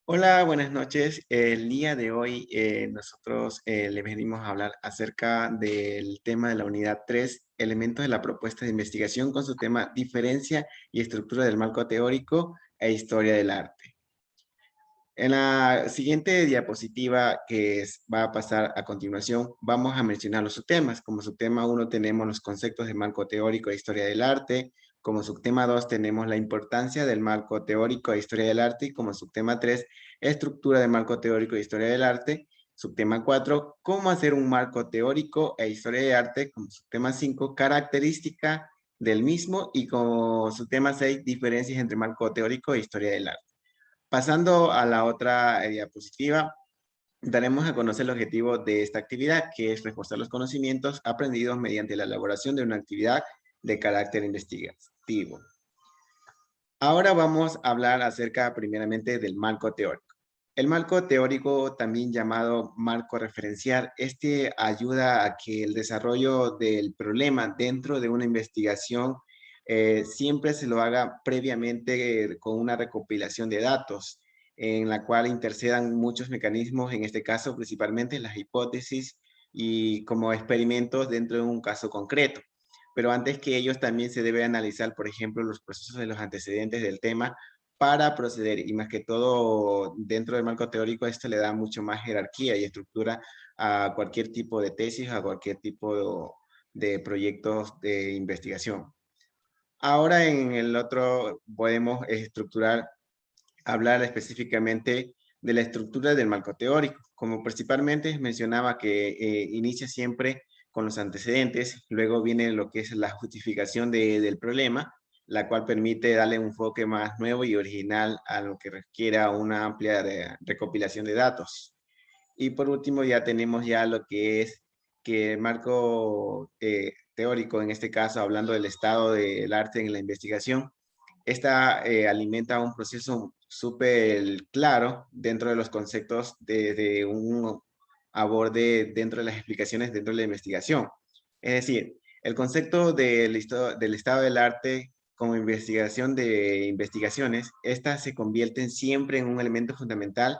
Hola, buenas noches. El día de hoy nosotros le venimos a hablar acerca del tema de la unidad 3, elementos de la propuesta de investigación con su tema diferencia y estructura del marco teórico e historia del arte. En la siguiente diapositiva va a pasar a continuación, vamos a mencionar los subtemas. Como subtema 1 tenemos los conceptos de marco teórico e historia del arte. Como subtema 2 tenemos la importancia del marco teórico e historia del arte. Y como subtema 3, estructura del marco teórico e historia del arte. Subtema 4, cómo hacer un marco teórico e historia del arte. Como subtema 5, característica del mismo. Y como subtema 6, diferencias entre marco teórico e historia del arte. Pasando a la otra diapositiva, daremos a conocer el objetivo de esta actividad, que es reforzar los conocimientos aprendidos mediante la elaboración de una actividad de carácter investigativo. Ahora vamos a hablar acerca primeramente del marco teórico. El marco teórico, también llamado marco referencial, este ayuda a que el desarrollo del problema dentro de una investigación siempre se lo haga previamente con una recopilación de datos, en la cual intercedan muchos mecanismos, en este caso principalmente las hipótesis y como experimentos dentro de un caso concreto. Pero antes que ellos también se debe analizar, por ejemplo, los procesos de los antecedentes del tema para proceder, y más que todo dentro del marco teórico esto le da mucho más jerarquía y estructura a cualquier tipo de tesis, a cualquier tipo de proyectos de investigación. Ahora en el otro podemos estructurar, hablar específicamente de la estructura del marco teórico. Como principalmente mencionaba que inicia siempre con los antecedentes, luego viene lo que es la justificación del problema, la cual permite darle un enfoque más nuevo y original a lo que requiera una amplia recopilación de datos. Y por último ya tenemos ya lo que es que el marco teórico, en este caso hablando del estado del arte en la investigación, esta alimenta un proceso súper claro dentro de los conceptos de un aborde dentro de las explicaciones dentro de la investigación. Es decir, el concepto del estado del arte como investigación de investigaciones, estas se convierten siempre en un elemento fundamental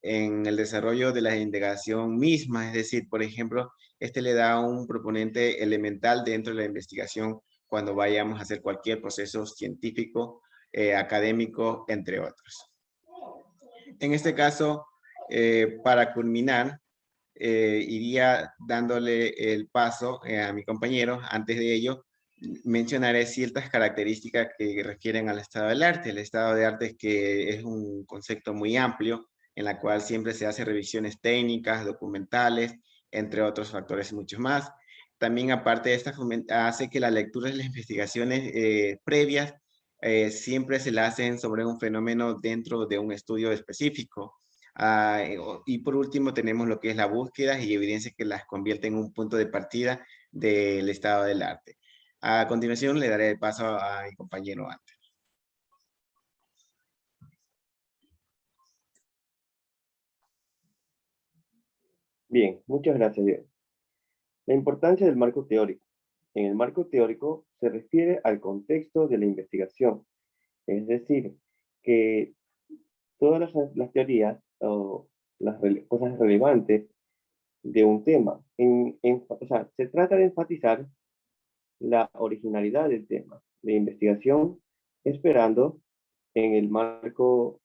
en el desarrollo de la indagación misma. Es decir, por ejemplo, este le da un proponente elemental dentro de la investigación cuando vayamos a hacer cualquier proceso científico, académico, entre otros. En este caso, para culminar, iría dándole el paso a mi compañero. Antes de ello, mencionaré ciertas características que refieren al estado del arte. El estado de arte es que es un concepto muy amplio en la cual siempre se hace revisiones técnicas, documentales, entre otros factores y muchos más. También aparte de esta, hace que la lectura de las investigaciones previas siempre se la hacen sobre un fenómeno dentro de un estudio específico. Y por último tenemos lo que es la búsqueda y evidencia que las convierte en un punto de partida del estado del arte. A continuación le daré el paso a mi compañero Ante. Bien, muchas gracias, Diego. La importancia del marco teórico. En el marco teórico se refiere al contexto de la investigación, es decir, que todas las teorías o cosas relevantes de un tema, o sea, se trata de enfatizar la originalidad del tema de investigación, esperando en el marco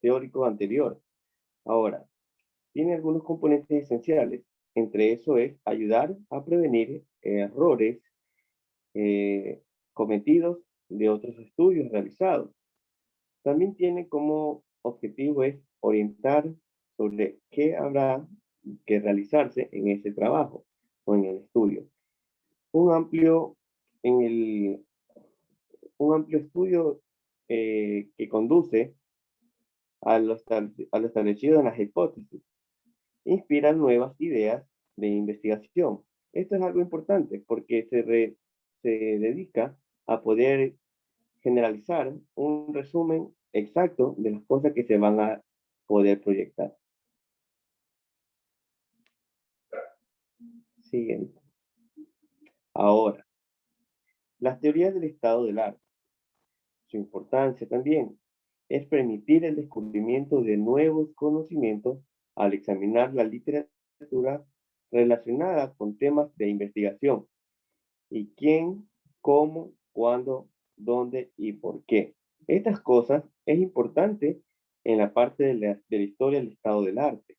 teórico anterior. Ahora, tiene algunos componentes esenciales. Entre eso es ayudar a prevenir errores cometidos de otros estudios realizados. También tiene como objetivo es orientar sobre qué habrá que realizarse en ese trabajo o en el estudio. Un amplio, en el, un amplio estudio que conduce a lo establecido en las hipótesis inspiran nuevas ideas de investigación. Esto es algo importante porque se dedica a poder generalizar un resumen exacto de las cosas que se van a poder proyectar. Siguiente. Ahora, las teorías del estado del arte, su importancia también. es permitir el descubrimiento de nuevos conocimientos al examinar la literatura relacionada con temas de investigación y quién, cómo, cuándo, dónde y por qué. Estas cosas es importante en la parte de la historia del estado del arte,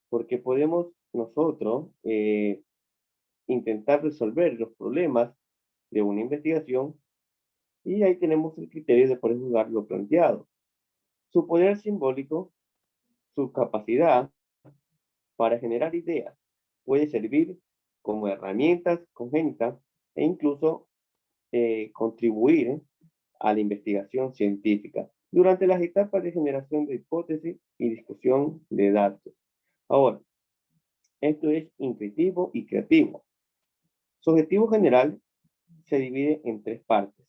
porque podemos nosotros intentar resolver los problemas de una investigación y ahí tenemos el criterio de poder juzgar lo planteado. Su poder simbólico, su capacidad para generar ideas, puede servir como herramientas congénitas e incluso contribuir a la investigación científica durante las etapas de generación de hipótesis y discusión de datos. Ahora, esto es intuitivo y creativo. Su objetivo general se divide en tres partes.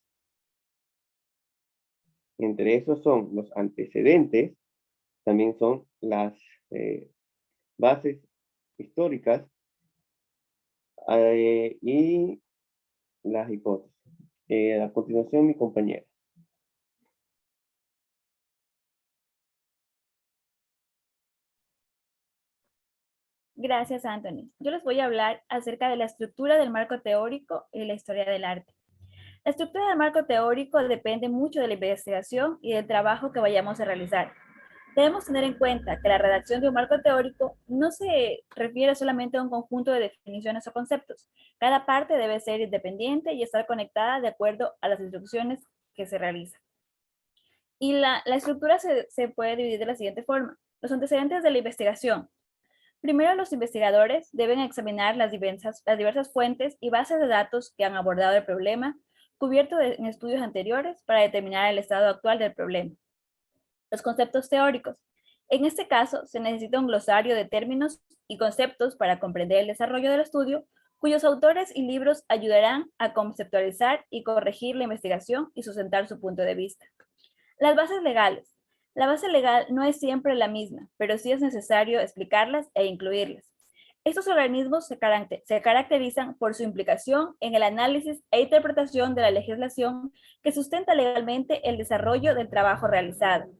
Entre esos son los antecedentes, también son las bases históricas y las hipótesis. A continuación, mi compañera. Gracias, Anthony. Yo les voy a hablar acerca de la estructura del marco teórico y la historia del arte. La estructura del marco teórico depende mucho de la investigación y del trabajo que vayamos a realizar. Debemos tener en cuenta que la redacción de un marco teórico no se refiere solamente a un conjunto de definiciones o conceptos. Cada parte debe ser independiente y estar conectada de acuerdo a las instrucciones que se realizan. Y la estructura se puede dividir de la siguiente forma. Los antecedentes de la investigación. Primero, los investigadores deben examinar las diversas fuentes y bases de datos que han abordado el problema, cubierto en estudios anteriores para determinar el estado actual del problema. Los conceptos teóricos. En este caso, se necesita un glosario de términos y conceptos para comprender el desarrollo del estudio, cuyos autores y libros ayudarán a conceptualizar y corregir la investigación y sustentar su punto de vista. Las bases legales. La base legal no es siempre la misma, pero sí es necesario explicarlas e incluirlas. Estos organismos se caracterizan por su implicación en el análisis e interpretación de la legislación que sustenta legalmente el desarrollo del trabajo realizado.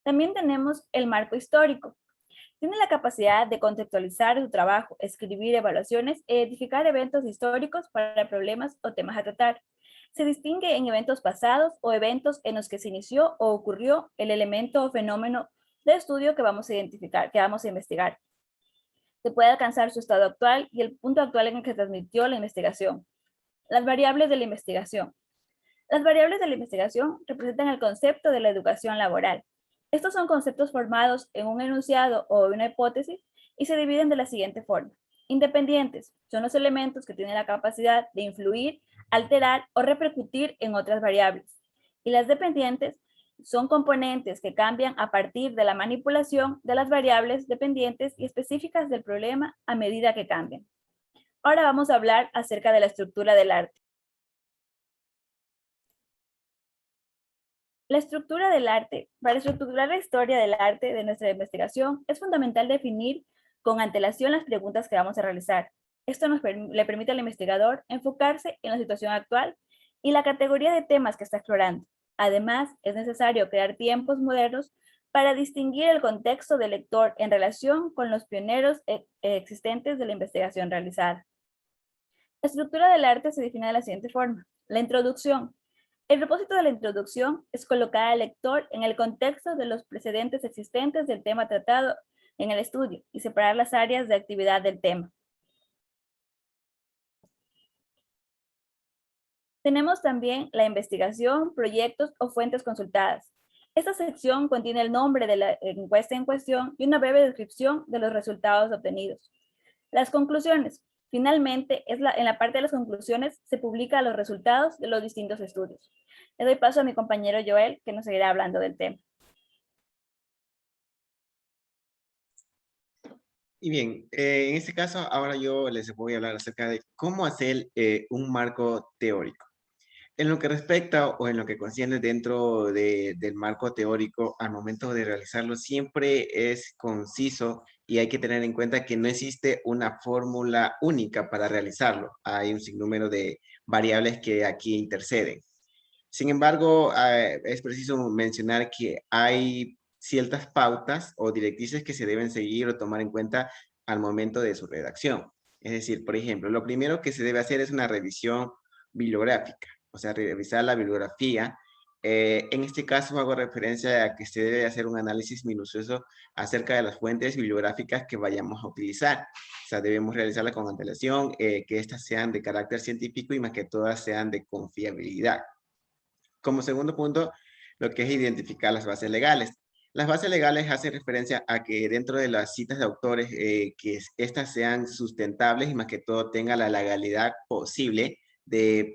También tenemos el marco histórico. Tiene la capacidad de contextualizar su trabajo, escribir evaluaciones e identificar eventos históricos para problemas o temas a tratar. Se distingue en eventos pasados o eventos en los que se inició o ocurrió el elemento o fenómeno de estudio que vamos a identificar, que vamos a investigar. Se puede alcanzar su estado actual y el punto actual en el que se transmitió la investigación. Las variables de la investigación. Las variables de la investigación representan el concepto de la educación laboral. Estos son conceptos formados en un enunciado o una hipótesis y se dividen de la siguiente forma. Independientes son los elementos que tienen la capacidad de influir, alterar o repercutir en otras variables. Y las dependientes son componentes que cambian a partir de la manipulación de las variables dependientes y específicas del problema a medida que cambian. Ahora vamos a hablar acerca de la estructura del arte. La estructura del arte. Para estructurar la historia del arte de nuestra investigación, es fundamental definir con antelación las preguntas que vamos a realizar. Esto le permite al investigador enfocarse en la situación actual y la categoría de temas que está explorando. Además, es necesario crear tiempos modernos para distinguir el contexto del lector en relación con los pioneros existentes de la investigación realizada. La estructura del arte se define de la siguiente forma. La introducción. El propósito de la introducción es colocar al lector en el contexto de los precedentes existentes del tema tratado en el estudio y separar las áreas de actividad del tema. Tenemos también la investigación, proyectos o fuentes consultadas. Esta sección contiene el nombre de la encuesta en cuestión y una breve descripción de los resultados obtenidos. Las conclusiones. Finalmente, en la parte de las conclusiones se publican los resultados de los distintos estudios. Le doy paso a mi compañero Joel, que nos seguirá hablando del tema. Y bien, en este caso, ahora yo les voy a hablar acerca de cómo hacer un marco teórico. En lo que respecta o en lo que concierne dentro del marco teórico, al momento de realizarlo, siempre es conciso y hay que tener en cuenta que no existe una fórmula única para realizarlo. Hay un sinnúmero de variables que aquí interceden. Sin embargo, es preciso mencionar que hay ciertas pautas o directrices que se deben seguir o tomar en cuenta al momento de su redacción. Es decir, por ejemplo, lo primero que se debe hacer es una revisión bibliográfica, o sea, revisar la bibliografía. En este caso hago referencia a que se debe hacer un análisis minucioso acerca de las fuentes bibliográficas que vayamos a utilizar. O sea, debemos realizarla con antelación, que éstas sean de carácter científico y más que todas sean de confiabilidad. Como segundo punto, lo que es identificar las bases legales. Las bases legales hacen referencia a que dentro de las citas de autores, que estas sean sustentables y más que todo tenga la legalidad posible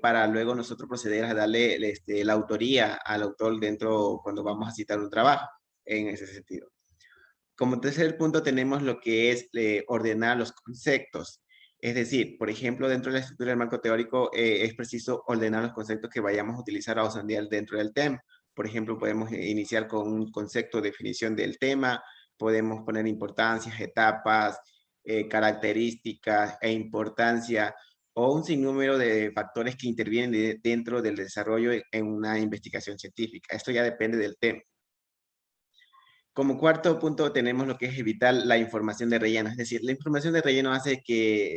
para luego nosotros proceder a darle la autoría al autor dentro cuando vamos a citar un trabajo en ese sentido. Como tercer punto tenemos lo que es ordenar los conceptos. Es decir, por ejemplo, dentro de la estructura del marco teórico es preciso ordenar los conceptos que vayamos a utilizar o sondear dentro del tema. Por ejemplo, podemos iniciar con un concepto de definición del tema, podemos poner importancias, etapas, características e importancia o un sinnúmero de factores que intervienen dentro del desarrollo en una investigación científica. Esto ya depende del tema. Como cuarto punto tenemos lo que es evitar la información de relleno. Es decir, la información de relleno hace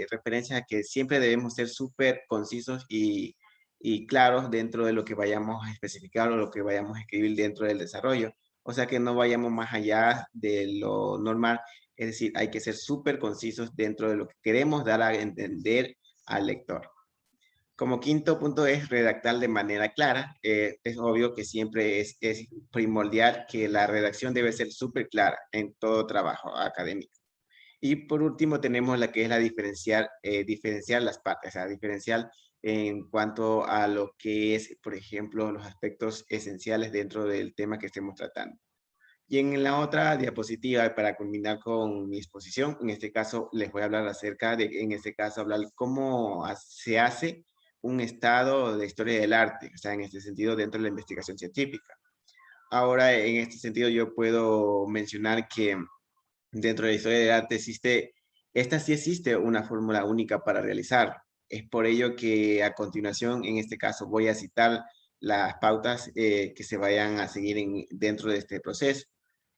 referencia a que siempre debemos ser súper concisos y claros dentro de lo que vayamos a especificar o lo que vayamos a escribir dentro del desarrollo. O sea, que no vayamos más allá de lo normal. Es decir, hay que ser súper concisos dentro de lo que queremos dar a entender al lector. Como quinto punto es redactar de manera clara. Es obvio que siempre es primordial que la redacción debe ser súper clara en todo trabajo académico. Y por último tenemos la que es la diferenciar las partes, o sea, diferenciar en cuanto a lo que es, por ejemplo, los aspectos esenciales dentro del tema que estemos tratando. Y en la otra diapositiva, para culminar con mi exposición, en este caso les voy a hablar acerca de, en este caso, hablar cómo se hace un estado de historia del arte, o sea, en este sentido, dentro de la investigación científica. Ahora, en este sentido, yo puedo mencionar que dentro de la historia del arte esta sí existe una fórmula única para realizar. Es por ello que a continuación, en este caso, voy a citar las pautas que se vayan a seguir dentro de este proceso.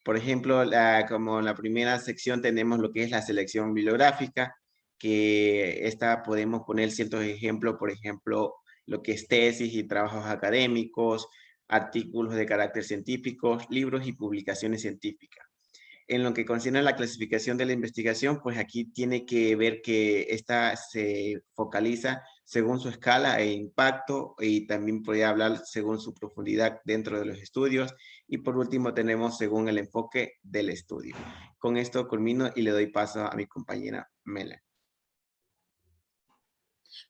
Por ejemplo, como en la primera sección tenemos lo que es la selección bibliográfica, que esta podemos poner ciertos ejemplos, por ejemplo, lo que es tesis y trabajos académicos, artículos de carácter científico, libros y publicaciones científicas. En lo que concierne a la clasificación de la investigación, pues aquí tiene que ver que esta se focaliza según su escala e impacto y también podría hablar según su profundidad dentro de los estudios. Y por último tenemos según el enfoque del estudio. Con esto culmino y le doy paso a mi compañera Mela.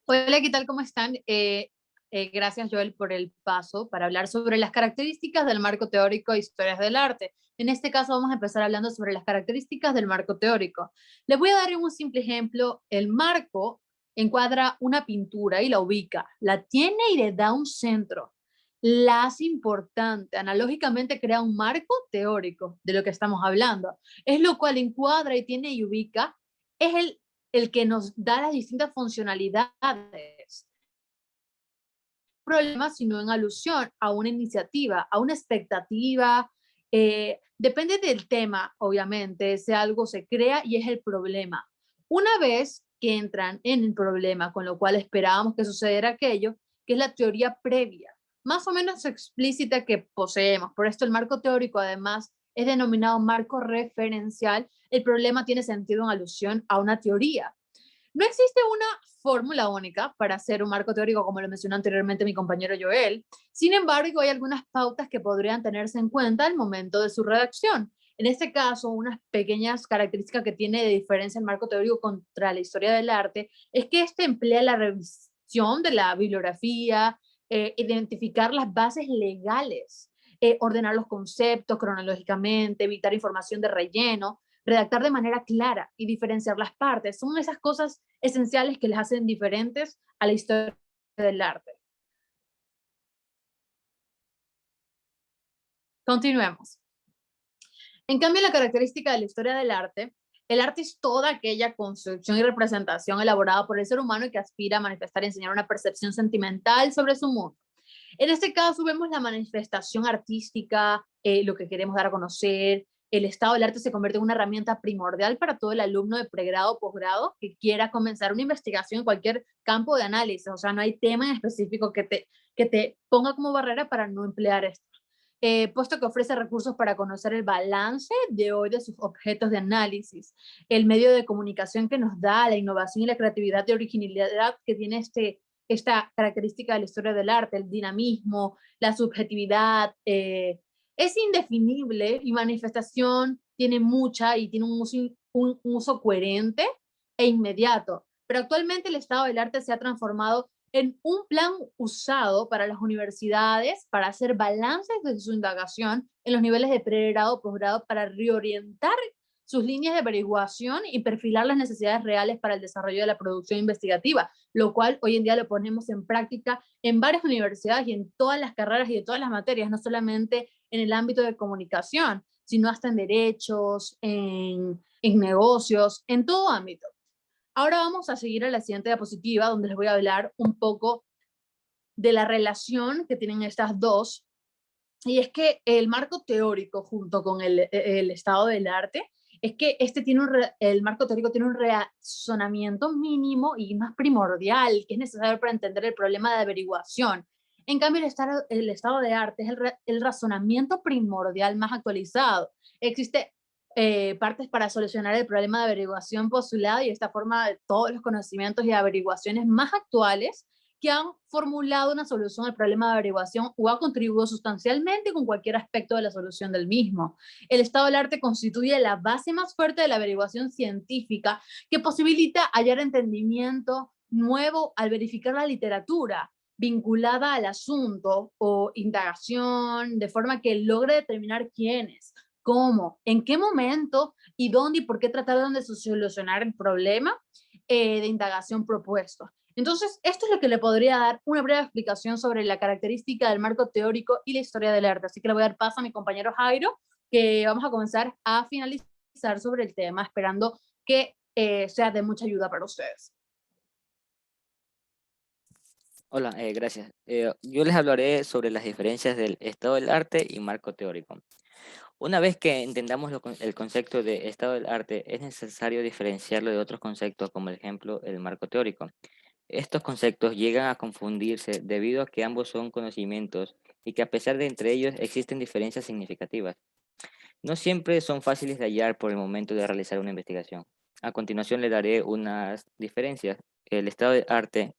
Hola, ¿qué tal? ¿Cómo están? Gracias, Joel, por el paso para hablar sobre las características del marco teórico de historias del arte. En este caso vamos a empezar hablando sobre las características del marco teórico. Les voy a dar un simple ejemplo. El marco encuadra una pintura y la ubica, la tiene y le da un centro. La hace importante, analógicamente crea un marco teórico de lo que estamos hablando. Es lo cual encuadra y tiene y ubica, es el que nos da las distintas funcionalidades. Problema, sino en alusión a una iniciativa, a una expectativa. Depende del tema, obviamente, ese algo se crea y es el problema. Una vez que entran en el problema, con lo cual esperábamos que sucediera aquello, que es la teoría previa, más o menos explícita que poseemos. Por esto el marco teórico, además, es denominado marco referencial. El problema tiene sentido en alusión a una teoría. No existe una fórmula única para hacer un marco teórico, como lo mencionó anteriormente mi compañero Joel. Sin embargo, hay algunas pautas que podrían tenerse en cuenta al momento de su redacción. En este caso, unas pequeñas características que tiene de diferencia el marco teórico contra la historia del arte es que este emplea la revisión de la bibliografía, identificar las bases legales, ordenar los conceptos cronológicamente, evitar información de relleno, redactar de manera clara y diferenciar las partes. Son esas cosas esenciales que les hacen diferentes a la historia del arte. Continuemos. En cambio, la característica de la historia del arte El arte es toda aquella construcción y representación elaborada por el ser humano que aspira a manifestar y enseñar una percepción sentimental sobre su mundo. En este caso vemos la manifestación artística, lo que queremos dar a conocer. El estado del arte se convierte en una herramienta primordial para todo el alumno de pregrado o posgrado que quiera comenzar una investigación en cualquier campo de análisis. O sea, no hay tema en específico que te ponga como barrera para no emplear esto. Puesto que ofrece recursos para conocer el balance de hoy de sus objetos de análisis, el medio de comunicación que nos da, la innovación y la creatividad de originalidad que tiene esta característica de la historia del arte, el dinamismo, la subjetividad, es indefinible y manifestación tiene mucha y tiene un uso coherente e inmediato. Pero actualmente el estado del arte se ha transformado en un plan usado para las universidades para hacer balances de su indagación en los niveles de pregrado o posgrado para reorientar sus líneas de averiguación y perfilar las necesidades reales para el desarrollo de la producción investigativa, lo cual hoy en día lo ponemos en práctica en varias universidades y en todas las carreras y de todas las materias, no solamente en el ámbito de comunicación, sino hasta en derechos, en negocios, en todo ámbito. Ahora vamos a seguir a la siguiente diapositiva, donde les voy a hablar un poco de la relación que tienen estas dos. Y es que el marco teórico junto con el estado del arte, es que el marco teórico tiene un razonamiento mínimo y más primordial que es necesario para entender el problema de averiguación. En cambio, el estado de arte es el razonamiento primordial más actualizado. Existe partes para solucionar el problema de averiguación postulado y esta forma de todos los conocimientos y averiguaciones más actuales que han formulado una solución al problema de averiguación o ha contribuido sustancialmente con cualquier aspecto de la solución del mismo. El estado del arte constituye la base más fuerte de la averiguación científica que posibilita hallar entendimiento nuevo al verificar la literatura vinculada al asunto o indagación, de forma que logre determinar quiénes, cómo, en qué momento y dónde y por qué trataron de solucionar el problema de indagación propuesto. Entonces, esto es lo que le podría dar una breve explicación sobre la característica del marco teórico y la historia del arte. Así que le voy a dar paso a mi compañero Jairo, que vamos a comenzar a finalizar sobre el tema, esperando que sea de mucha ayuda para ustedes. Hola, gracias. Yo les hablaré sobre las diferencias del estado del arte y marco teórico. Una vez que entendamos el concepto de estado del arte, es necesario diferenciarlo de otros conceptos, como el ejemplo el marco teórico. Estos conceptos llegan a confundirse debido a que ambos son conocimientos y que a pesar de entre ellos existen diferencias significativas. No siempre son fáciles de hallar por el momento de realizar una investigación. A continuación le daré unas diferencias. El estado del arte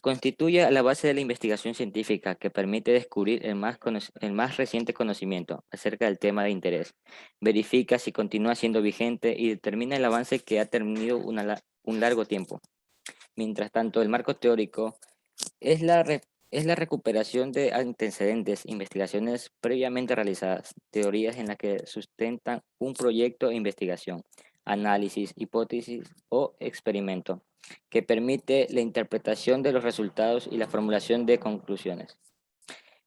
constituye la base de la investigación científica que permite descubrir el más reciente conocimiento acerca del tema de interés. Verifica si continúa siendo vigente y determina el avance que ha tenido un largo tiempo. Mientras tanto, el marco teórico es la recuperación de antecedentes, investigaciones previamente realizadas, teorías en las que sustentan un proyecto de investigación, análisis, hipótesis o experimento, que permite la interpretación de los resultados y la formulación de conclusiones.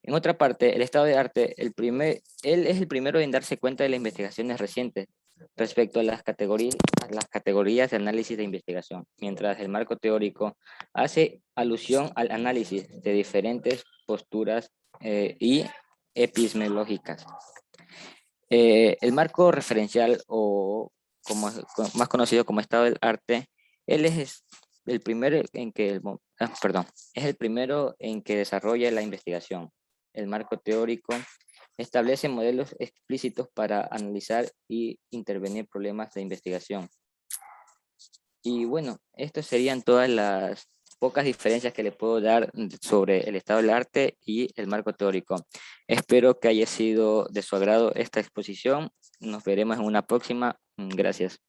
En otra parte, el estado de arte, él es el primero en darse cuenta de las investigaciones recientes respecto a las categorías de análisis de investigación, mientras el marco teórico hace alusión al análisis de diferentes posturas y epistemológicas. El marco referencial, o más conocido como estado del arte, él es el primero es el primero en que desarrolla la investigación. El marco teórico establece modelos explícitos para analizar y intervenir problemas de investigación. Y bueno, estas serían todas las pocas diferencias que le puedo dar sobre el estado del arte y el marco teórico. Espero que haya sido de su agrado esta exposición. Nos veremos en una próxima. Gracias.